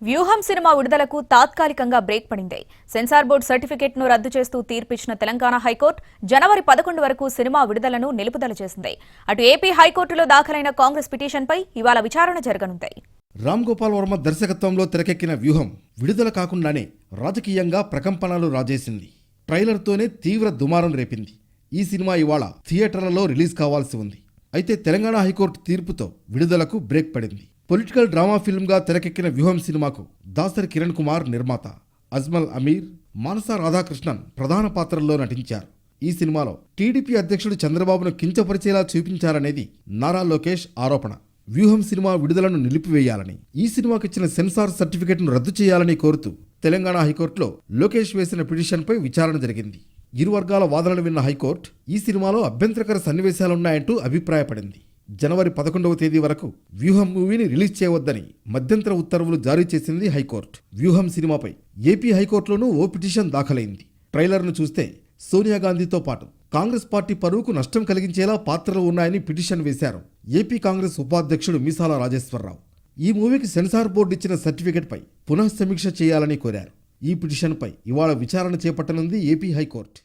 వ్యూహం సినిమా విడుదలకు తాత్కాలికంగా బ్రేక్ పడింది. సెన్సార్ బోర్డు సర్టిఫికెట్ను రద్దు చేస్తూ తీర్పిచ్చిన తెలంగాణ హైకోర్టు జనవరి 11 వరకు సినిమా విడుదలను నిలుపుదల చేసింది. అటు ఏపీ హైకోర్టులో దాఖలైన కాంగ్రెస్ పిటిషన్పై ఇవాళ విచారణ జరగనుంది. రామ్ గోపాల్ వర్మ దర్శకత్వంలో తెరకెక్కిన వ్యూహం విడుదల కాకుండానే రాజకీయంగా ప్రకంపనలు రాజేసింది. ట్రైలర్తోనే తీవ్ర దుమారం రేపింది. ఈ సినిమా ఇవాళ థియేటర్లలో రిలీజ్ కావాల్సి ఉంది. అయితే తెలంగాణ హైకోర్టు తీర్పుతో విడుదలకు బ్రేక్ పడింది. పొలిటికల్ డ్రామా ఫిల్మ్గా తెరకెక్కిన వ్యూహం సినిమాకు దాసరి కిరణ్ కుమార్ నిర్మాత, అజ్మల్ అమీర్, మానస రాధాకృష్ణన్ ప్రధాన పాత్రల్లో నటించారు. ఈ సినిమాలో టీడీపీ అధ్యక్షుడు చంద్రబాబును కించపరిచేలా చూపించారనేది నారా లోకేష్ ఆరోపణ. వ్యూహం సినిమా విడుదలను నిలిపివేయాలని, ఈ సినిమాకిచ్చిన సెన్సార్ సర్టిఫికెట్ను రద్దు చేయాలని కోరుతూ తెలంగాణ హైకోర్టులో లోకేష్ వేసిన పిటిషన్పై విచారణ జరిగింది. ఇరు వర్గాల వాదనలు విన్న హైకోర్టు ఈ సినిమాలో అభ్యంతరకర సన్నివేశాలున్నాయంటూ అభిప్రాయపడింది. జనవరి 11వ తేదీ వరకు వ్యూహం మూవీని రిలీజ్ చేయవద్దని మధ్యంతర ఉత్తర్వులు జారీ చేసింది హైకోర్టు. వ్యూహం సినిమాపై ఏపీ హైకోర్టులోనూ ఓ పిటిషన్ దాఖలైంది. ట్రైలర్ను చూస్తే సోనియా గాంధీతో పాటు కాంగ్రెస్ పార్టీ పరువుకు నష్టం కలిగించేలా పాత్రలు ఉన్నాయని పిటిషన్ వేశారు ఏపీ కాంగ్రెస్ ఉపాధ్యక్షుడు మీసాల రాజేశ్వరరావు. ఈ మూవీకి సెన్సార్ బోర్డు ఇచ్చిన సర్టిఫికెట్పై పునః సమీక్ష చేయాలని కోరారు. ఈ పిటిషన్పై ఇవాళ విచారణ చేపట్టనుంది ఏపీ హైకోర్టు.